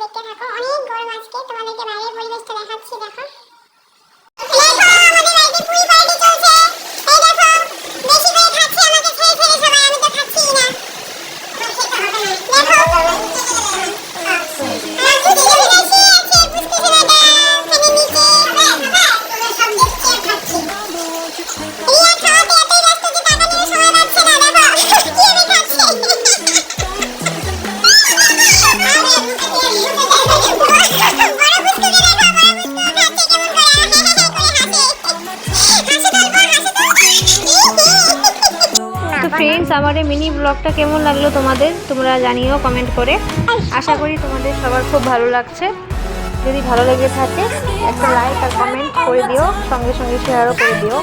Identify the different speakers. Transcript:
Speaker 1: দেখতে থাকো, অনেক গরম আজকে। তোমাদেরকে বাইরের পরিবেশটা দেখাচ্ছি, দেখো।
Speaker 2: ফ্রেন্ডস, আমার এই মিনি ব্লগটা কেমন লাগলো তোমাদের, তোমরা জানিও কমেন্ট করে। আশা করি তোমাদের সবার খুব ভালো লাগছে। যদি ভালো লেগে থাকে একটা লাইক আর কমেন্ট করে দিও, সঙ্গে সঙ্গে শেয়ারও করে দিও।